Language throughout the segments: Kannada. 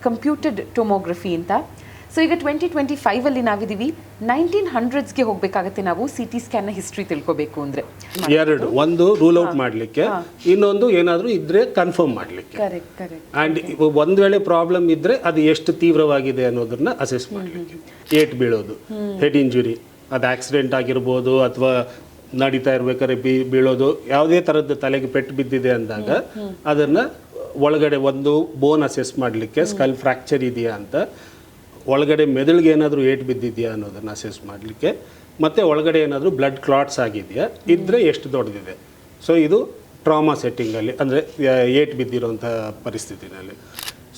ಕಂಪ್ಯೂಟೆಡ್ ಟೊಮೊಗ್ರಫಿ ಅಂತ. ಸೊ ಈಗ 2025 ನಾವಿದ್ದೀವಿ. 1900s ಹೋಗಬೇಕಾಗುತ್ತೆ ನಾವು CT ಸ್ಕ್ಯಾನ್ನ ಹಿಸ್ಟ್ರಿ ತಿಳ್ಕೋಬೇಕು ಅಂದರೆ. ಎರಡು, ಒಂದು ರೂಲ್ ಔಟ್ ಮಾಡಲಿಕ್ಕೆ, ಇನ್ನೊಂದು ಏನಾದರೂ ಇದ್ರೆ ಕನ್ಫರ್ಮ್ ಮಾಡಲಿಕ್ಕೆ. ಕರೆಕ್ಟ್. ಆ್ಯಂಡ್ ಒಂದು ವೇಳೆ ಪ್ರಾಬ್ಲಮ್ ಇದ್ದರೆ ಅದು ಎಷ್ಟು ತೀವ್ರವಾಗಿದೆ ಅನ್ನೋದನ್ನ ಅಸೆಸ್ ಮಾಡಲಿಕ್ಕೆ. ಏಟ್ ಬೀಳೋದು, ಹೆಡ್ ಇಂಜುರಿ, ಅದು ಆಕ್ಸಿಡೆಂಟ್ ಆಗಿರ್ಬೋದು ಅಥವಾ ನಡೀತಾ ಇರ್ಬೇಕಾದ್ರೆ ಬೀಳೋದು, ಯಾವುದೇ ಥರದ್ದು ತಲೆಗೆ ಪೆಟ್ಟು ಬಿದ್ದಿದೆ ಅಂದಾಗ ಅದನ್ನು ಒಳಗಡೆ ಒಂದು ಬೋನ್ ಅಸೆಸ್ ಮಾಡಲಿಕ್ಕೆ, ಸ್ಕಲ್ ಫ್ರ್ಯಾಕ್ಚರ್ ಇದೆಯಾ ಅಂತ, ಒಳಗಡೆ ಮೆದುಳಿಗೆ ಏನಾದರೂ ಏಟ್ ಬಿದ್ದಿದೆಯಾ ಅನ್ನೋದನ್ನು ಅಸೆಸ್ ಮಾಡಲಿಕ್ಕೆ, ಮತ್ತು ಒಳಗಡೆ ಏನಾದರೂ ಬ್ಲಡ್ ಕ್ಲಾಟ್ಸ್ ಆಗಿದೆಯಾ, ಇದ್ದರೆ ಎಷ್ಟು ದೊಡ್ಡದಿದೆ. ಸೊ ಇದು ಟ್ರಾಮಾ ಸೆಟ್ಟಿಂಗಲ್ಲಿ, ಅಂದರೆ ಏಟ್ ಬಿದ್ದಿರೋಂಥ ಪರಿಸ್ಥಿತಿನಲ್ಲಿ.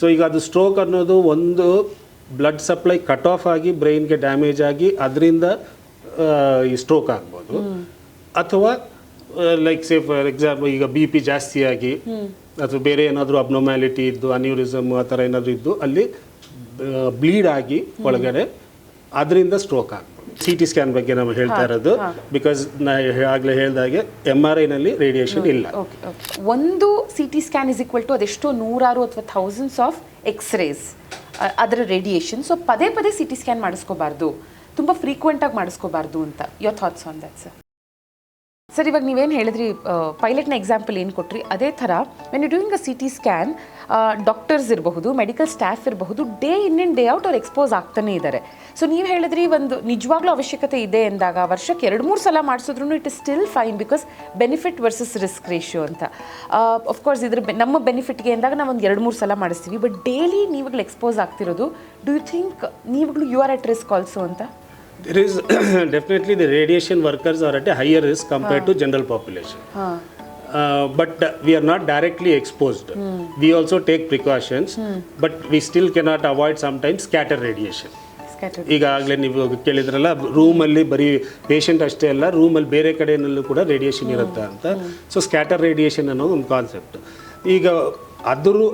ಸೊ ಈಗ ಅದು ಸ್ಟ್ರೋಕ್ ಅನ್ನೋದು ಒಂದು ಬ್ಲಡ್ ಸಪ್ಲೈ ಕಟ್ ಆಫ್ ಆಗಿ ಬ್ರೈನ್ಗೆ ಡ್ಯಾಮೇಜ್ ಆಗಿ ಅದರಿಂದ ಈ ಸ್ಟ್ರೋಕ್ ಆಗ್ಬೋದು, ಅಥವಾ ಲೈಕ್ ಸೇ ಫಾರ್ ಎಕ್ಸಾಂಪಲ್ ಈಗ BP ಜಾಸ್ತಿ ಆಗಿ ಅಥವಾ ಬೇರೆ ಏನಾದರೂ ಅಬ್ನೊಮ್ಯಾಲಿಟಿ ಇದ್ದು, ಅನ್ಯೂರಿಸಮ್ ಆ ಥರ ಏನಾದರೂ ಇದ್ದು ಅಲ್ಲಿ ಬ್ಲೀಡ್ ಆಗಿ ಒಳಗಡೆ, ಅದರಿಂದ ಸ್ಟ್ರೋಕ್ ಆಗ್ಬೋದು. CT ಸ್ಕ್ಯಾನ್ ಬಗ್ಗೆ ನಾವು ಹೇಳ್ತಾ ಇರೋದು, ಬಿಕಾಸ್ ನಾ ಆಗಲೇ ಹೇಳಿದಾಗೆ MRIನಲ್ಲಿ ರೇಡಿಯೇಷನ್ ಇಲ್ಲ. ಒಂದು CT scan is equal to ಅದೆಷ್ಟೋ ನೂರಾರು ಅಥವಾ ಥೌಸಂಡ್ಸ್ ಆಫ್ ಎಕ್ಸ್ರೇಸ್, ಅದರ ರೇಡಿಯೇಷನ್. ಸೊ ಪದೇ CT ಸ್ಕ್ಯಾನ್ ಮಾಡಿಸ್ಕೋಬಾರ್ದು, ತುಂಬ ಫ್ರೀಕ್ವೆಂಟಾಗಿ ಮಾಡಿಸ್ಕೋಬಾರ್ದು ಅಂತ. Your thoughts on that sir? Sir, ಇವಾಗ ನೀವೇನು ಹೇಳಿದ್ರಿ, ಪೈಲಟ್ನ ಎಕ್ಸಾಂಪಲ್ ಏನು ಕೊಟ್ರಿ, ಅದೇ ಥರ when you doing a CT scan, doctors ಇರಬಹುದು, ಮೆಡಿಕಲ್ ಸ್ಟಾಫ್ ಇರಬಹುದು, day in and day out ಅವ್ರು ಎಕ್ಸ್ಪೋಸ್ ಆಗ್ತಾನೆ ಇದ್ದಾರೆ. ಸೊ ನೀವು ಹೇಳಿದ್ರಿ ಒಂದು ನಿಜವಾಗ್ಲೂ ಅವಶ್ಯಕತೆ ಇದೆ ಎಂದಾಗ ವರ್ಷಕ್ಕೆ 2-3 ಸಲ ಮಾಡಿಸಿದ್ರು it is still fine, because benefit versus risk ratio ಅಂತ. ಅಫ್ಕೋರ್ಸ್ ನಮ್ಮ ಬೆನಿಫಿಟ್ಗೆ ಎಂದಾಗ ನಾವು ಒಂದು 2-3 ಸಲ ಮಾಡಿಸ್ತೀವಿ. ಬಟ್ ಡೈಲಿ ನೀವುಗಳು ಎಕ್ಸ್ಪೋಸ್ ಆಗ್ತಿರೋದು, ಡೂ ಯು ಥಿಂಕ್ ನೀವುಗಳು you are at risk also ಅಂತ? There is definitely the radiation workers are at a higher risk compared to general population. But we are not directly exposed. We also take precautions, but we still cannot avoid sometimes scatter radiation. ಈಗಾಗಲೇ ನೀವು ಕೇಳಿದ್ರಲ್ಲ, ರೂಮಲ್ಲಿ ಬರೀ ಪೇಷಂಟ್ ಅಷ್ಟೇ ಅಲ್ಲ, ರೂಮಲ್ಲಿ ಬೇರೆ ಕಡೆಯಲ್ಲೂ ಕೂಡ ರೇಡಿಯೇಷನ್ ಇರುತ್ತೆ ಅಂತ. ಸೊ ಸ್ಕ್ಯಾಟರ್ ರೇಡಿಯೇಷನ್ ಅನ್ನೋ ಒಂದು ಕಾನ್ಸೆಪ್ಟ್. ಈಗ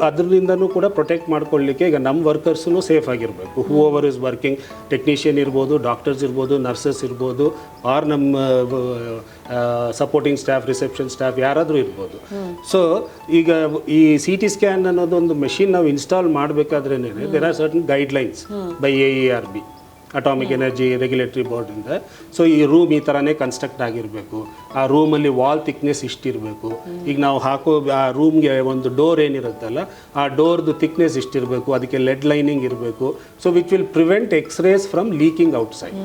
ಅದರಿಂದನೂ ಕೂಡ ಪ್ರೊಟೆಕ್ಟ್ ಮಾಡ್ಕೊಳ್ಳಿಕ್ಕೆ ಈಗ ನಮ್ಮ ವರ್ಕರ್ಸೂ ಸೇಫ್ ಆಗಿರಬೇಕು. ಹೂ ಓವರ್ ಇಸ್ ವರ್ಕಿಂಗ್, ಟೆಕ್ನಿಷಿಯನ್ ಇರ್ಬೋದು, ಡಾಕ್ಟರ್ಸ್ ಇರ್ಬೋದು, ನರ್ಸಸ್ ಇರ್ಬೋದು, ಆರ್ ನಮ್ಮ ಸಪೋರ್ಟಿಂಗ್ ಸ್ಟಾಫ್, ರಿಸೆಪ್ಷನ್ ಸ್ಟಾಫ್ ಯಾರಾದರೂ ಇರ್ಬೋದು. ಸೊ ಈಗ ಈ CT ಸ್ಕ್ಯಾನ್ ಅನ್ನೋದು ಒಂದು ಮೆಷಿನ್ ನಾವು ಇನ್ಸ್ಟಾಲ್ ಮಾಡಬೇಕಾದ್ರೇ there are certain guidelines by AERB, atomic energy regulatory ಬೋರ್ಡಿಂದ. ಸೊ ಈ ರೂಮ್ ಈ ಥರನೇ ಕನ್ಸ್ಟ್ರಕ್ಟ್ ಆಗಿರಬೇಕು, ಆ ರೂಮಲ್ಲಿ ವಾಲ್ ಥಿಕ್ನೆಸ್ ಇಷ್ಟಿರಬೇಕು. ಈಗ ನಾವು ಹಾಕೋ ಆ ರೂಮ್ಗೆ ಒಂದು ಡೋರ್ ಏನಿರುತ್ತಲ್ಲ, ಆ ಡೋರ್ದು ಥಿಕ್ನೆಸ್ ಇಷ್ಟಿರಬೇಕು, ಅದಕ್ಕೆ ಲೆಡ್ ಲೈನಿಂಗ್ ಇರಬೇಕು. So which will prevent X-rays from leaking outside.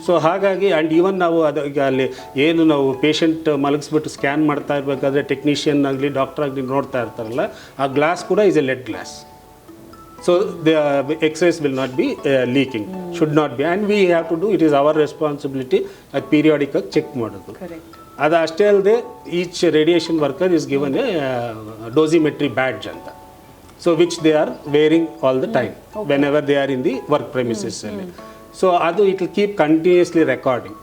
So ಹಾಗಾಗಿ ಆ್ಯಂಡ್ ಈವನ್ ನಾವು ಅದಕ್ಕೆ ಅಲ್ಲಿ ಏನು ನಾವು ಪೇಷಂಟ್ ಮಲಗಿಸ್ಬಿಟ್ಟು ಸ್ಕ್ಯಾನ್ ಮಾಡ್ತಾ ಇರಬೇಕಾದ್ರೆ ಟೆಕ್ನಿಷಿಯನ್ ಆಗಲಿ ಡಾಕ್ಟರ್ ಆಗಲಿ ನೋಡ್ತಾ ಇರ್ತಾರಲ್ಲ, ಆ ಗ್ಲಾಸ್ ಕೂಡ is a lead glass. So the X-rays will not be leaking, should not be, and we have to do, it is our responsibility at periodic check ಮಾಡೋದು. ಅದು ಅಷ್ಟೇ ಅಲ್ಲದೆ each radiation worker is given a dosimetry badge ಅಂತ, so which they are wearing all the time whenever they are in the work premises ಅಲ್ಲಿ. ಸೊ ಅದು it will keep continuously recording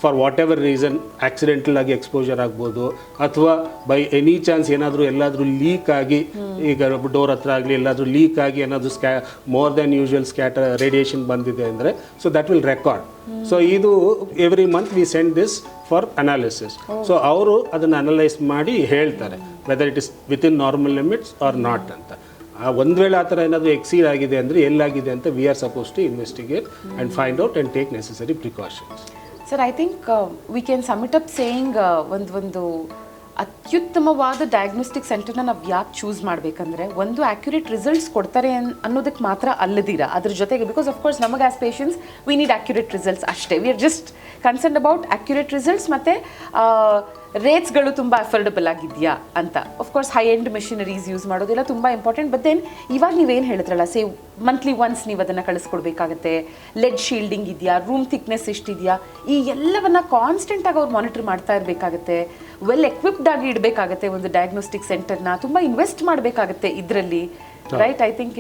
for whatever reason. Accidental ಆಗಿ ಎಕ್ಸ್ಪೋಜರ್ ಆಗ್ಬೋದು, ಅಥವಾ ಬೈ ಎನಿ ಚಾನ್ಸ್ ಏನಾದರೂ ಎಲ್ಲಾದರೂ ಲೀಕ್ ಆಗಿ, ಈಗ ಡೋರ್ ಹತ್ರ ಆಗಲಿ ಎಲ್ಲಾದರೂ ಲೀಕ್ ಆಗಿ ಏನಾದರೂ more than usual scatter radiation ಬಂದಿದೆ ಅಂದರೆ, so that will record. So ಇದು every month we send this for analysis. So ಅವರು ಅದನ್ನು ಅನಲೈಸ್ ಮಾಡಿ ಹೇಳ್ತಾರೆ whether it is within normal limits or not ಅಂತ. ಒಂದು ವೇಳೆ ಆ ಥರ ಏನಾದರೂ ಎಕ್ಸೀಡ್ ಆಗಿದೆ ಅಂದರೆ ಎಲ್ಲಾಗಿದೆ ಅಂತ we are suppose to investigate and find out and take necessary precautions. Sir, I think we can sum it up saying ಒಂದು ಅತ್ಯುತ್ತಮವಾದ ಡಯಾಗ್ನೋಸ್ಟಿಕ್ ಸೆಂಟರ್ನ ನಾವು ಯಾಕೆ ಚೂಸ್ ಮಾಡಬೇಕಂದ್ರೆ, ಒಂದು ಆ್ಯಕ್ಯುರೇಟ್ ರಿಸಲ್ಟ್ಸ್ ಕೊಡ್ತಾರೆ ಅನ್ನೋದಕ್ಕೆ ಮಾತ್ರ ಅಲ್ಲದಿರ, ಅದ್ರ ಜೊತೆಗೆ ಬಿಕಾಸ್ ಆಫ್ ಕೋರ್ಸ್ ನಮಗೆ as patients we need accurate results ಅಷ್ಟೇ. We are just concerned about accurate results, ಮತ್ತು ರೇಟ್ಸ್ಗಳು ತುಂಬ ಅಫೋರ್ಡಬಲ್ ಆಗಿದೆಯಾ ಅಂತ. Of course high end machineries use ಮಾಡೋದೆಲ್ಲ ತುಂಬ ಇಂಪಾರ್ಟೆಂಟ್. ಬಟ್ ದೆನ್ ಇವಾಗ ನೀವೇನು ಹೇಳಿದ್ರಲ್ಲ, ಸೇವ್ ಮಂತ್ಲಿ ಒನ್ಸ್ ನೀವು ಅದನ್ನು ಕಳಿಸ್ಕೊಡ್ಬೇಕಾಗತ್ತೆ, ಲೆಡ್ ಶೀಲ್ಡಿಂಗ್ ಇದೆಯಾ, ರೂಮ್ ಥಿಕ್ನೆಸ್ ಎಷ್ಟಿದೆಯಾ, ಈ ಎಲ್ಲವನ್ನ ಕಾನ್ಸ್ಟೆಂಟಾಗಿ ಅವ್ರು ಮಾನಿಟರ್ ಮಾಡ್ತಾ ಇರಬೇಕಾಗತ್ತೆ. ವೆಲ್ ಎಕ್ವಿಪ್ಡ್ ಆಗಿ ಇಡಬೇಕಾಗತ್ತೆ ಒಂದು ಡಯಾಗ್ನೋಸ್ಟಿಕ್ ಸೆಂಟರ್ನ, ತುಂಬ ಇನ್ವೆಸ್ಟ್ ಮಾಡಬೇಕಾಗತ್ತೆ ಇದರಲ್ಲಿ. Right, I think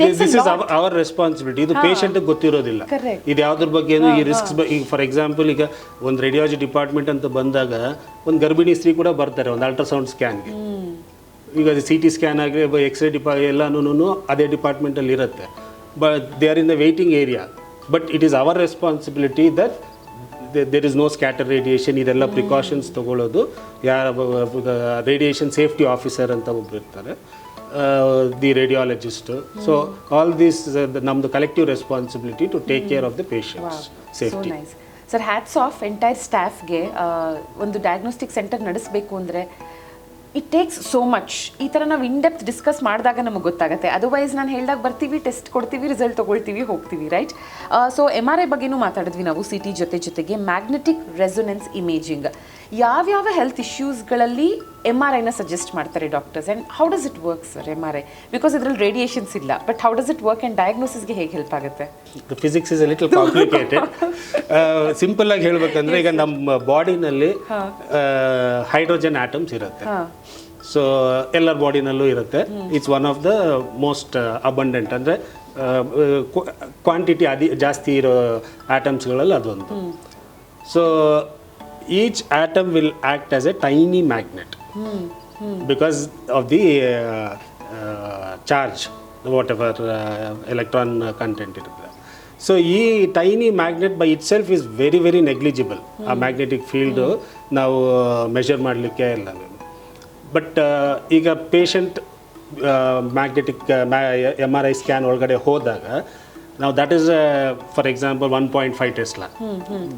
this is our responsibility. ಇದು ಪೇಷಂಟ್ ಗೊತ್ತಿರೋದಿಲ್ಲ ಇದು ಯಾವುದ್ರ ಬಗ್ಗೆ, ಈ ರಿಸ್ಕ್ಸ್. ಈಗ ಫಾರ್ ಎಕ್ಸಾಂಪಲ್, ಈಗ ಒಂದು ರೇಡಿಯಾಲಜಿ ಡಿಪಾರ್ಟ್ಮೆಂಟ್ ಅಂತ ಬಂದಾಗ ಒಂದು ಗರ್ಭಿಣಿ ಸ್ತ್ರೀ ಕೂಡ ಬರ್ತಾರೆ ಒಂದು ಅಲ್ಟ್ರಾಸೌಂಡ್ ಸ್ಕ್ಯಾನ್ಗೆ. ಈಗ CT ಸ್ಕ್ಯಾನ್ ಆಗಲಿ ಎಕ್ಸ್ರೇ ಎಲ್ಲನೂ ಅದೇ ಡಿಪಾರ್ಟ್ಮೆಂಟಲ್ಲಿ ಇರುತ್ತೆ. But they are in the waiting area. But it is our responsibility that there is no scatter radiation. ಇದೆಲ್ಲ ಪ್ರಿಕಾಷನ್ಸ್ ತೊಗೊಳ್ಳೋದು ಯಾರ ರೇಡಿಯೇಷನ್ ಸೇಫ್ಟಿ ಆಫೀಸರ್ ಅಂತ ಒಬ್ರು ಇರ್ತಾರೆ. the radiologist. So all this ನಮ್ಮದು collective responsibility to take care of the patient's safety. So nice. Sir hats off entire ಸ್ಟಾಫ್ಗೆ. ಒಂದು ಡಯಾಗ್ನೋಸ್ಟಿಕ್ ಸೆಂಟರ್ ನಡೆಸಬೇಕು ಅಂದರೆ ಇಟ್ ಟೇಕ್ಸ್ ಸೋ ಮಚ್. ಈ ಥರ ನಾವು ಇನ್ ಡೆಪ್ತ್ ಡಿಸ್ಕಸ್ ಮಾಡಿದಾಗ ನಮಗೆ ಗೊತ್ತಾಗುತ್ತೆ. ಅದರ್ವೈಸ್ ನಾನು ಹೇಳಿದಾಗ ಬರ್ತೀವಿ, ಟೆಸ್ಟ್ ಕೊಡ್ತೀವಿ, ರಿಸಲ್ಟ್ ತೊಗೊಳ್ತೀವಿ, ಹೋಗ್ತೀವಿ, ರೈಟ್? ಸೊ MRI ಬಗ್ಗೆನೂ ಮಾತಾಡಿದ್ವಿ ನಾವು, CT ಜೊತೆಗೆ ಮ್ಯಾಗ್ನೆಟಿಕ್ ರೆಸೊನೆನ್ಸ್ ಇಮೇಜಿಂಗ್. ಯಾವ್ಯಾವ ಹೆಲ್ತ್ ಇಶ್ಯೂಸ್ಗಳಲ್ಲಿ MRIನ ಸಜೆಸ್ಟ್ ಮಾಡ್ತಾರೆ doctors, and how does it work sir MRI? Because ಇದರಲ್ಲಿ ರೇಡಿಯೇಷನ್ಸ್ ಇಲ್ಲ, but how does it work and ಡಯಾಗ್ನೋಸಿಸ್ಗೆ ಹೇಗೆ ಹೆಲ್ಪ್ ಆಗುತ್ತೆ? The physics is a little complicated. Simple ಆಗಿ ಹೇಳ್ಬೇಕಂದ್ರೆ ಈಗ ನಮ್ಮ ಬಾಡಿನಲ್ಲಿ ಹೈಡ್ರೋಜನ್ ಆಟಮ್ಸ್ ಇರುತ್ತೆ. ಸೊ ಎಲ್ಲರ ಬಾಡಿನಲ್ಲೂ ಇರುತ್ತೆ. It's one of the most abundant, ಅಂದರೆ ಕ್ವಾಂಟಿಟಿ ಜಾಸ್ತಿ ಇರೋ ಆಟಮ್ಸ್ಗಳಲ್ಲಿ ಅದೊಂದು. So each atom will act as a tiny magnet because of the charge, whatever electron content irutte. So ee tiny magnet by itself is very very negligible. A magnetic field now measure madlikke illa. But ಈಗ patient magnetic MRI scan ಒಳಗಡೆ ಹೋದಾಗ, now that is for example 1.5 Tesla.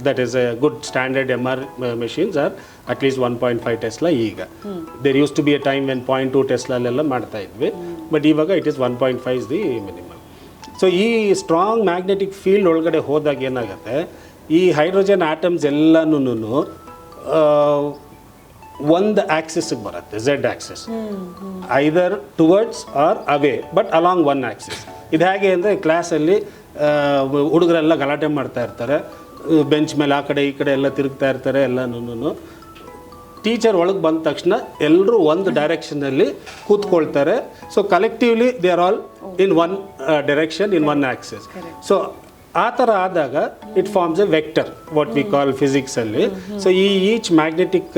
That is a good standard MR machines are at least 1.5 Tesla ಈಗ. There used to be a time when 0.2 Tesla ಲೆಲ್ಲ ಮಾಡ್ತಾ ಇದ್ವಿ, ಬಟ್ ಇವಾಗ it is 1.5 is the minimum. So ಈ ಸ್ಟ್ರಾಂಗ್ ಮ್ಯಾಗ್ನೆಟಿಕ್ ಫೀಲ್ಡ್ ಒಳಗಡೆ ಹೋದಾಗ ಏನಾಗುತ್ತೆ, ಈ ಹೈಡ್ರೋಜನ್ ಆಟಮ್ಸ್ ಎಲ್ಲನೂ ಒಂದು ಆಕ್ಸಿಸ್ಗೆ ಬರುತ್ತೆ, Z axis, either towards or away but along one axis. ಇದು ಹೇಗೆ ಅಂದರೆ, ಕ್ಲಾಸಲ್ಲಿ ಹುಡುಗರೆಲ್ಲ ಗಲಾಟೆ ಮಾಡ್ತಾ ಇರ್ತಾರೆ, ಬೆಂಚ್ ಮೇಲೆ ಆ ಕಡೆ ಈ ಕಡೆ ಎಲ್ಲ ತಿರುಗ್ತಾ ಇರ್ತಾರೆ ಎಲ್ಲನೂ. ಟೀಚರ್ ಒಳಗೆ ಬಂದ ತಕ್ಷಣ ಎಲ್ಲರೂ ಒಂದು ಡೈರೆಕ್ಷನಲ್ಲಿ ಕೂತ್ಕೊಳ್ತಾರೆ. So collectively they are all in one direction, in one axis. So ಆ ಥರ ಆದಾಗ it forms a vector, what we call ಫಿಸಿಕ್ಸಲ್ಲಿ. ಸೊ ಈ each magnetic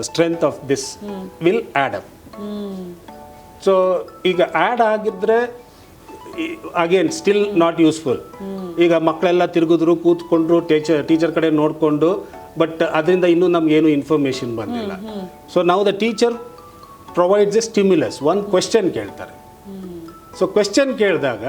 strength of this will add up. So ಈಗ ಆ್ಯಡ್ ಆಗಿದ್ರೆ ಅಗೇನ್ ಸ್ಟಿಲ್ ನಾಟ್ ಯೂಸ್ಫುಲ್. ಈಗ ಮಕ್ಕಳೆಲ್ಲ ತಿರುಗಿದ್ರು, ಕೂತ್ಕೊಂಡ್ರು, ಟೀಚರ್ ಕಡೆ ನೋಡಿಕೊಂಡು, ಬಟ್ ಅದರಿಂದ ಇನ್ನೂ ನಮಗೇನು ಇನ್ಫಾರ್ಮೇಷನ್ ಬಂದಿಲ್ಲ. ಸೊ ನಾವು the teacher provides a stimulus, ಒಂದು ಕ್ವೆಶ್ಚನ್ ಕೇಳ್ತಾರೆ. ಸೊ ಕ್ವೆಶ್ಚನ್ ಕೇಳಿದಾಗ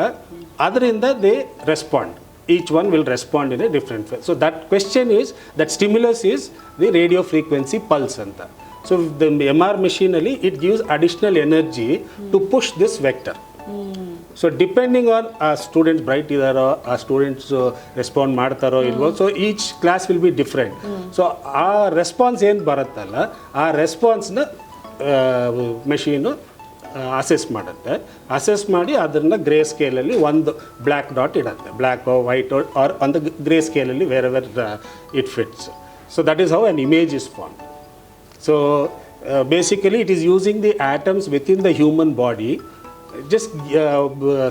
ಅದರಿಂದ they respond, each one will respond in a different way. So that question is, that stimulus is the radio frequency pulse ಅಂತ. ಸೊ ದ MR machine-ಅಲ್ಲಿ it gives additional energy to push this vector. So depending on ಆ ಸ್ಟೂಡೆಂಟ್ಸ್ ಬ್ರೈಟ್ ಇದ್ದಾರೋ, ಆ ಸ್ಟೂಡೆಂಟ್ಸ್ ರೆಸ್ಪಾಂಡ್ ಮಾಡ್ತಾರೋ ಇಲ್ವೋ, so each class will be different. So ಆ ರೆಸ್ಪಾನ್ಸ್ ಏನು ಬರುತ್ತಲ್ಲ, ಆ ರೆಸ್ಪಾನ್ಸ್ನ ಮೆಷೀನು ಅಸೆಸ್ ಮಾಡುತ್ತೆ. ಅಸೆಸ್ ಮಾಡಿ ಅದನ್ನು ಗ್ರೇ ಸ್ಕೇಲಲ್ಲಿ ಒಂದು ಬ್ಲ್ಯಾಕ್ ಡಾಟ್ ಇಡುತ್ತೆ, black white or on the grey ಸ್ಕೇಲಲ್ಲಿ wherever it fits. So that is how an image is form. So basically it is using the atoms within the human body, just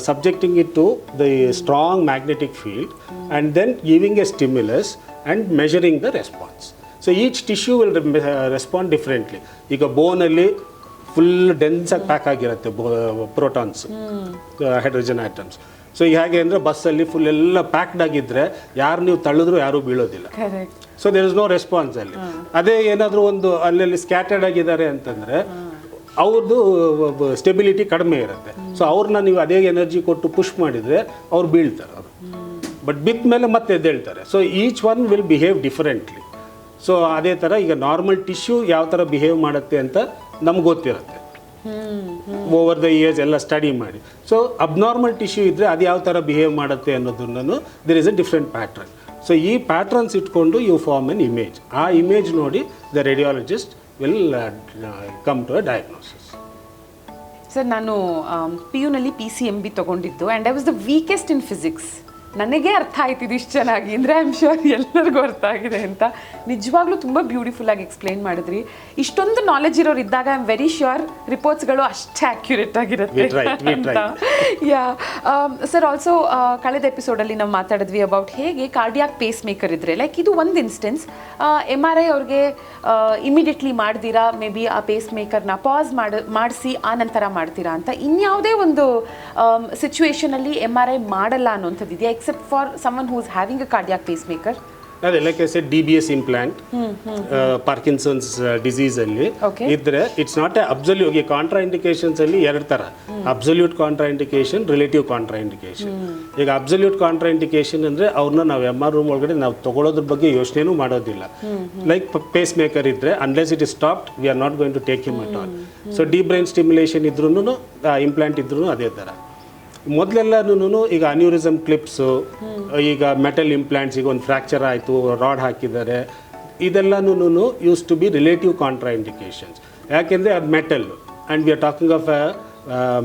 subjecting it to the strong magnetic field and then giving a stimulus and measuring the response. So each tissue will respond differently. ಈಗ ಬೋನಲ್ಲಿ ಫುಲ್ ಡೆನ್ಸ್ ಆಗಿ ಪ್ಯಾಕ್ ಆಗಿರುತ್ತೆ ಪ್ರೋಟಾನ್ಸ್, ಹೈಡ್ರೋಜನ್ ಆಟಮ್ಸ್. ಸೊ ಹೇಗೆ ಅಂದರೆ, ಬಸ್ಸಲ್ಲಿ ಫುಲ್ ಎಲ್ಲ ಪ್ಯಾಕ್ಡ್ ಆಗಿದ್ದರೆ ಯಾರು ನೀವು ತಳ್ಳಿದ್ರು ಯಾರೂ ಬೀಳೋದಿಲ್ಲ. So there is no response ಅಲ್ಲಿ. ಅದೇ ಏನಾದರೂ ಒಂದು ಅಲ್ಲಲ್ಲಿ ಸ್ಕ್ಯಾಟರ್ಡ್ ಆಗಿದ್ದಾರೆ ಅಂತಂದರೆ ಅವ್ರದ್ದು ಸ್ಟೆಬಿಲಿಟಿ ಕಡಿಮೆ ಇರುತ್ತೆ. ಸೊ ಅವ್ರನ್ನ ನೀವು ಅದೇ ಎನರ್ಜಿ ಕೊಟ್ಟು ಪುಷ್ ಮಾಡಿದರೆ ಅವ್ರು ಬೀಳ್ತಾರೆ, ಅವರು ಬಟ್ ಬಿದ್ದ ಮೇಲೆ ಮತ್ತೆ ಎದ್ದೇಳ್ತಾರೆ. So each one will behave differently. So ಅದೇ ಥರ ಈಗ ನಾರ್ಮಲ್ ಟಿಶ್ಯೂ ಯಾವ ಥರ ಬಿಹೇವ್ ಮಾಡುತ್ತೆ ಅಂತ ನಮ್ಗೆ ಗೊತ್ತಿರುತ್ತೆ, ಓವರ್ ದ ಇಯರ್ಸ್ ಎಲ್ಲ ಸ್ಟಡಿ ಮಾಡಿ. ಸೊ ಅಬ್ನಾರ್ಮಲ್ ಟಿಶ್ಯೂ ಇದ್ದರೆ ಅದು ಯಾವ ಥರ ಬಿಹೇವ್ ಮಾಡುತ್ತೆ ಅನ್ನೋದನ್ನು there is a different pattern. So ಈ ಪ್ಯಾಟ್ರನ್ಸ್ ಇಟ್ಕೊಂಡು ಯು ಫಾರ್ಮ್ ಎನ್ ಇಮೇಜ್. ಆ ಇಮೇಜ್ ನೋಡಿ the radiologist will come to a diagnosis. Sir, ನಾನು PU-ನಲ್ಲಿ PCMB ತೊಗೊಂಡಿದ್ದು, and I was the weakest in physics. ನನಗೆ ಅರ್ಥ ಆಯ್ತು ಇದು ಇಷ್ಟು ಚೆನ್ನಾಗಿ, ಅಂದರೆ ಐ ಆಮ್ ಶ್ಯೂರ್ ಎಲ್ಲರಿಗೂ ಅರ್ಥ ಆಗಿದೆ ಅಂತ. ನಿಜವಾಗ್ಲೂ ತುಂಬ ಬ್ಯೂಟಿಫುಲ್ಲಾಗಿ ಎಕ್ಸ್ಪ್ಲೈನ್ ಮಾಡಿದ್ರಿ. ಇಷ್ಟೊಂದು ನಾಲೆಜ್ ಇರೋರು ಇದ್ದಾಗ ಐ ಆಮ್ ವೆರಿ ಶ್ಯೂರ್ ರಿಪೋರ್ಟ್ಸ್ಗಳು ಅಷ್ಟೇ ಆ್ಯಕ್ಯುರೇಟ್ ಆಗಿರುತ್ತೆ ಅಂತ. ಯಾ ಸರ್, ಆಲ್ಸೋ ಕಳೆದ ಎಪಿಸೋಡಲ್ಲಿ ನಾವು ಮಾತಾಡಿದ್ವಿ ಅಬೌಟ್ ಹೇಗೆ ಕಾರ್ಡಿಯಾಕ್ ಪೇಸ್ ಮೇಕರ್ ಇದ್ದರೆ, ಲೈಕ್ ಇದು ಒಂದು ಇನ್ಸ್ಟೆನ್ಸ್, MRI ಅವ್ರಿಗೆ ಇಮಿಡಿಯೇಟ್ಲಿ ಮಾಡ್ದಿರಾ, ಮೇ ಬಿ ಆ ಪೇಸ್ ಮೇಕರ್ನ ಪಾಸ್ ಮಾಡಿಸಿ ಆ ನಂತರ ಮಾಡ್ತೀರಾ ಅಂತ. ಇನ್ಯಾವುದೇ ಒಂದು ಸಿಚುವೇಶನಲ್ಲಿ MRI ಮಾಡಲ್ಲ ಅನ್ನೋಂಥದ್ದಿದೆಯಾ, except for someone who is having a cardiac pacemaker? ಅದೇ like I said DBS implant Parkinson's disease ಅಲ್ಲಿ ಇದ್ರೆ it's not a absolute. Contraindications ಅಲ್ಲಿ ಎರಡು ತರ, absolute contraindication, relative contraindication. ಈಗ ಅಬ್ಸಲ್ಯೂಟ್ ಕಾಂಟ್ರಾ ಇಂಡಿಕೇಶನ್ ಅಂದ್ರೆ ಅವ್ರನ್ನ ನಾವು MR ರೂಮ್ ಒಳಗಡೆ ನಾವು ತಗೊಳ್ಳೋದ್ರ ಬಗ್ಗೆ ಯೋಚನೆನೂ ಮಾಡೋದಿಲ್ಲ. ಲೈಕ್ ಪೇಸ್ ಮೇಕರ್ ಇದ್ರೆ unless it is stopped we are not going to take him at all. So deep brain stimulation ಇದ್ರೂ ಇಂಪ್ಲಾಂಟ್ ಇದ್ರೂ ಅದೇ ಥರ. ಮೊದಲೆಲ್ಲನೂ ಈಗ ಅನ್ಯೂರಿಸಮ್ ಕ್ಲಿಪ್ಸು, ಈಗ ಮೆಟಲ್ ಇಂಪ್ಲಾಂಟ್ಸ್, ಈಗ ಒಂದು ಫ್ರ್ಯಾಕ್ಚರ್ ಆಯಿತು, ರಾಡ್ ಹಾಕಿದ್ದಾರೆ, ಇದೆಲ್ಲನೂ used to be relative contraindications. ಯಾಕೆಂದರೆ ಅದು metal and we are talking of a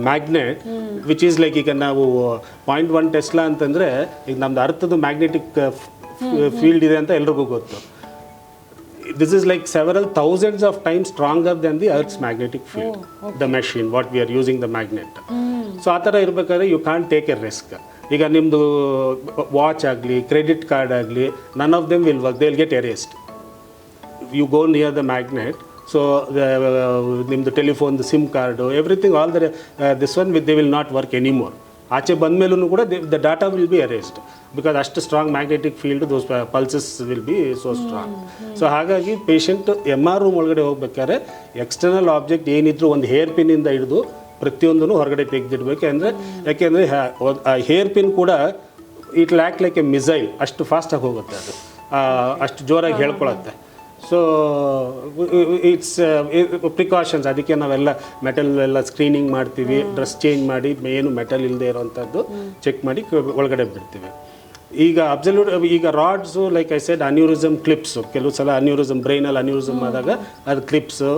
magnet which is like, ಈಗ ನಾವು 0.1 ಟೆಸ್ಲಾ ಅಂತಂದರೆ ಈಗ ನಮ್ದು ಅರ್ಥದ ಮ್ಯಾಗ್ನೆಟಿಕ್ ಫೀಲ್ಡ್ ಇದೆ ಅಂತ ಎಲ್ರಿಗೂ ಗೊತ್ತು. This is like several thousands of times stronger than the Earth's magnetic field, the machine, what we are using the magnet. So ಆ ಥರ ಇರಬೇಕಾದ್ರೆ you can't take a risk. ಈಗ ನಿಮ್ಮದು ವಾಚ್ ಆಗಲಿ, ಕ್ರೆಡಿಟ್ ಕಾರ್ಡ್ ಆಗಲಿ, none of them will work, they will get erased. You go near the magnet, so ನಿಮ್ಮದು ಟೆಲಿಫೋನ್ದು SIM card, everything, all this one they will not work anymore. ಆಚೆ ಬಂದ ಮೇಲೂ ಕೂಡ the data will be erased because ಅಷ್ಟು strong magnetic field, those pulses will be so strong. So ಹಾಗಾಗಿ ಪೇಷಂಟ್ MR ರೂಮ್ ಒಳಗಡೆ ಹೋಗ್ಬೇಕಾದ್ರೆ ಎಕ್ಸ್ಟರ್ನಲ್ ಆಬ್ಜೆಕ್ಟ್ ಏನಿದ್ರು ಒಂದು ಹೇರ್ ಪಿನ್ನಿಂದ ಹಿಡಿದು ಪ್ರತಿಯೊಂದೂ ಹೊರಗಡೆ ತೆಗೆದಿಡ್ಬೇಕು. ಯಾಕೆಂದರೆ ಹೇರ್ ಪಿನ್ ಕೂಡ it lac like A missile, ಅಷ್ಟು ಫಾಸ್ಟಾಗಿ ಹೋಗುತ್ತೆ ಅದು, ಅಷ್ಟು ಜೋರಾಗಿ ಹೇಳ್ಕೊಳತ್ತೆ. So it's precautions. ಅದಕ್ಕೆ ನಾವೆಲ್ಲ ಮೆಟಲ್ ಎಲ್ಲ ಸ್ಕ್ರೀನಿಂಗ್ ಮಾಡ್ತೀವಿ, ಡ್ರೆಸ್ ಚೇಂಜ್ ಮಾಡಿ ಏನು ಮೆಟಲ್ ಇಲ್ಲದೆ ಇರೋವಂಥದ್ದು ಚೆಕ್ ಮಾಡಿ ಒಳಗಡೆ ಬಿಡ್ತೀವಿ. ಈಗ ಅಬ್ಸಲ್ಯೂಟ್, ಈಗ rods like I said aneurysm clips, ಕೆಲವು ಸಲ ಅನ್ಯೂರಿಸಮ್, ಬ್ರೈನಲ್ಲಿ ಅನ್ಯೂರಿಸಮ್ ಆದಾಗ ಅದು ಕ್ಲಿಪ್ಸು,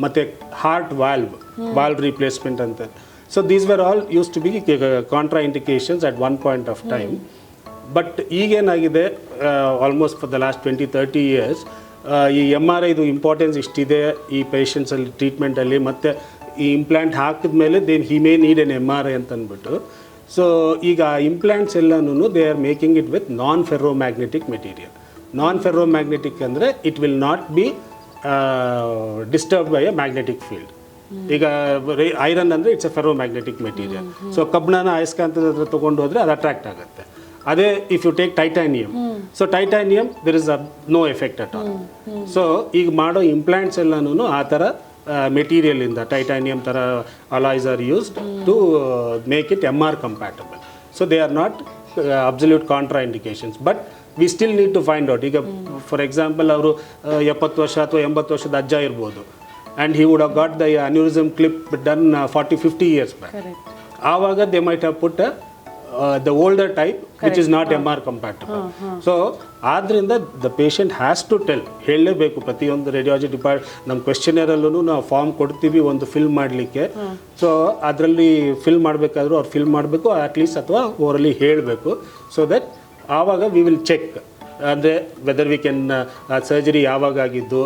ಮತ್ತು ಹಾರ್ಟ್ ವಾಲ್ವ್ ರಿಪ್ಲೇಸ್ಮೆಂಟ್ ಅಂತ. So these were all used to be contraindications at one point of time. But ಈಗೇನಾಗಿದೆ, almost for the last 20-30 years ಈ MRIದು ಇಂಪಾರ್ಟೆನ್ಸ್ ಇಷ್ಟಿದೆ ಈ ಪೇಷಂಟ್ಸಲ್ಲಿ ಟ್ರೀಟ್ಮೆಂಟಲ್ಲಿ. ಮತ್ತು ಈ ಇಂಪ್ಲಾಂಟ್ ಹಾಕಿದ ಮೇಲೆ he may need an MRI ಅಂತ ಅಂದ್ಬಿಟ್ಟು. ಸೊ ಈಗ ಇಂಪ್ಲಾಂಟ್ಸ್ ಎಲ್ಲನೂ they are making it with non ferromagnetic material. Non ferromagnetic ಅಂದರೆ it will not be disturb by a magnetic field. ಈಗ ಐರನ್ ಅಂದರೆ it's a ferromagnetic material. So ಕಬ್ಬಿಣನ ಅಯಸ್ಕಾಂತದ ಹತ್ರ ತೊಗೊಂಡು ಹೋದರೆ ಅದು ಅಟ್ರಾಕ್ಟ್ ಆಗುತ್ತೆ. ಅದೇ if you take titanium, so titanium there is no effect at all. So ಈಗ ಮಾಡೋ ಇಂಪ್ಲಾಂಟ್ಸ್ ಎಲ್ಲನೂ ಆ ಥರ ಮೆಟೀರಿಯಲಿಂದ, ಟೈಟಾನಿಯಮ್ ಥರ alloys are used to make it MR compatible. So they are not absolute contraindications, but we still need to find out. ಈಗ ಫಾರ್ ಎಕ್ಸಾಂಪಲ್ ಅವರು 70 ವರ್ಷ ಅಥವಾ 80 ವರ್ಷದ ಅಜ್ಜ ಇರ್ಬೋದು, and he would have got the aneurysm clip done 40-50 years back. ಆವಾಗ they might have put the older type which is not MR compatible. So ಆದ್ದರಿಂದ the patient has to tell, ಹೇಳಲೇಬೇಕು. ಪ್ರತಿಯೊಂದು ರೇಡಿಯಾಲಜಿ ನಮ್ಮ ಕ್ವೆಶ್ಚನರಲ್ಲೂ ನಾವು ಫಾರ್ಮ್ ಕೊಡ್ತೀವಿ ಒಂದು ಫಿಲ್ ಮಾಡಲಿಕ್ಕೆ. ಸೊ ಅದರಲ್ಲಿ ಫಿಲ್ ಮಾಡಬೇಕಾದ್ರೂ ಅವ್ರು ಫಿಲ್ ಮಾಡಬೇಕು ಅಟ್ಲೀಸ್ಟ್, ಅಥವಾ ಓರಲಿ ಹೇಳಬೇಕು. ಸೊ ದಟ್ ಆವಾಗ ವಿ ವಿಲ್ ಚೆಕ್, ಅಂದರೆ ವೆದರ್ ವಿ ಕ್ಯಾನ್ ಸರ್ಜರಿ ಯಾವಾಗ ಆಗಿದ್ದು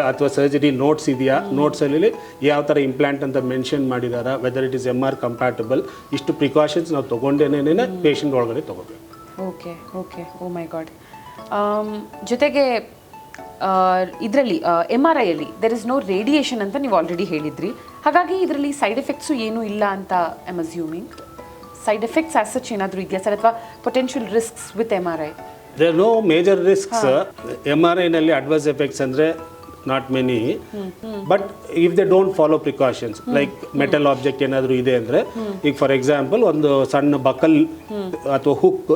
ಅಥವಾ ಸರ್ಜರಿ ನೋಟ್ಸ್ ಇದೆಯಾ, ನೋಟ್ಸಲ್ಲಿ ಯಾವ ಥರ ಇಂಪ್ಲಾಂಟ್ ಅಂತ ಮೆನ್ಷನ್ ಮಾಡಿದಾರಾ, whether it is MR compatible. ಇಷ್ಟು ಪ್ರಿಕಾಷನ್ಸ್ ನಾವು ತೊಗೊಂಡೇನೇ ಪೇಷಂಟ್ ಒಳಗಡೆ ತೊಗೋಬೇಕು. Okay okay, oh my God. ಜೊತೆಗೆ ಇದರಲ್ಲಿ MRIಯಲ್ಲಿ ದೆರ್ ಇಸ್ ನೋ ರೇಡಿಯೇಷನ್ ಅಂತ ನೀವು ಆಲ್ರೆಡಿ ಹೇಳಿದ್ರಿ. ಹಾಗಾಗಿ ಇದರಲ್ಲಿ ಸೈಡ್ ಎಫೆಕ್ಟ್ಸು ಏನೂ ಇಲ್ಲ ಅಂತ I am assuming. Side effects as such ಏನಾದರೂ ಇದೆಯಾ ಸರ್, ಅಥವಾ potential risks with MRI? There are no major risks. MRI-ನಲ್ಲಿ ಅಡ್ವರ್ಸ್ ಎಫೆಕ್ಟ್ಸ್ ಅಂದರೆ not many, but if they don't follow precautions, like metal object ಏನಾದರೂ ಇದೆ ಅಂದರೆ, ಈಗ ಫಾರ್ ಎಕ್ಸಾಂಪಲ್ ಒಂದು ಸಣ್ಣ ಬಕಲ್ ಅಥವಾ ಹುಕ್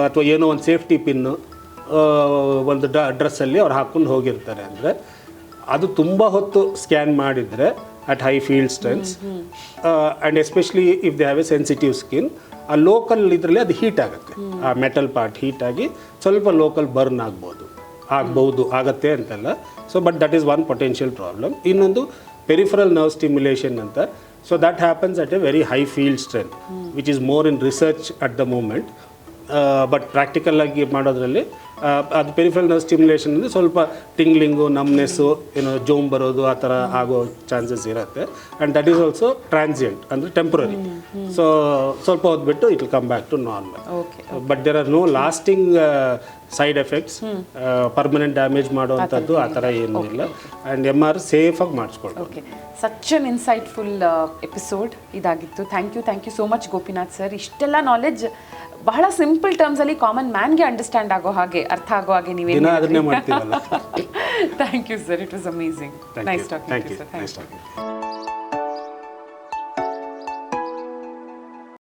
ಅಥವಾ ಏನೋ ಒಂದು ಸೇಫ್ಟಿ ಪಿನ್ನು ಒಂದು ಡ್ರೆಸ್ಸಲ್ಲಿ ಅವ್ರು ಹಾಕ್ಕೊಂಡು ಹೋಗಿರ್ತಾರೆ ಅಂದರೆ, ಅದು ತುಂಬ ಹೊತ್ತು ಸ್ಕ್ಯಾನ್ ಮಾಡಿದರೆ at high field strengths and especially if they have A sensitive skin, ಆ ಲೋಕಲ್ ಇದರಲ್ಲಿ ಅದು ಹೀಟ್ ಆಗುತ್ತೆ, ಆ ಮೆಟಲ್ ಪಾರ್ಟ್ ಹೀಟ್ ಆಗಿ ಸ್ವಲ್ಪ ಲೋಕಲ್ ಬರ್ನ್ ಆಗತ್ತೆ ಅಂತಲ್ಲ. So but that is one potential problem. ಇನ್ನೊಂದು ಪೆರಿಫರಲ್ ನರ್ವ್ ಸ್ಟಿಮ್ಯುಲೇಷನ್ ಅಂತ. So that happens at a very high field strength which is more in research at the moment. But practical ಆಗಿ ಮಾಡೋದ್ರಲ್ಲಿ ಅದು ಪೆರಿಫರಲ್ ನರ್ವ್ ಸ್ಟಿಮ್ಯುಲೇಷನ್ ಅಂದರೆ ಸ್ವಲ್ಪ ಟಿಂಗ್ಲಿಂಗು, ನಮ್ನೆಸ್ಸು, ಏನೋ ಜೋಮ್ ಬರೋದು ಆ ಥರ ಆಗೋ ಚಾನ್ಸಸ್ ಇರುತ್ತೆ. And that is also transient, ಅಂದರೆ ಟೆಂಪ್ರರಿ. ಸೊ ಸ್ವಲ್ಪ ಹೊದ್ಬಿಟ್ಟು it will come back to normal. But there are no lasting side effects, permanent damage ಮಾಡುವಂಥದ್ದು ಆ ಥರ ಏನೂ ಇಲ್ಲ. ಆ್ಯಂಡ್ MR ಸೇಫಾಗಿ ಮಾಡಿಸ್ಕೊಳ್ಬೋದು. Okay, such an insightful episode ಇದಾಗಿತ್ತು. Thank you so much Gopinath sir. ಇಷ್ಟೆಲ್ಲ ನಾಲೆಡ್ಜ್ ಬಹಳ ಸಿಂಪಲ್ ಟರ್ಮ್ಸಲ್ಲಿ ಕಾಮನ್ ಮ್ಯಾನ್ಗೆ ಅಂಡರ್ಸ್ಟ್ಯಾಂಡ್ ಆಗೋ ಹಾಗೆ ಅರ್ಥ ಆಗೋ ಹಾಗೆ ನೀವೇ ದಿನ ಅದನ್ನೇ ಮಾಡ್ತೀವಲ್ಲ. Thank you sir, it was amazing. Nice talking thank to you sir. Nice talking.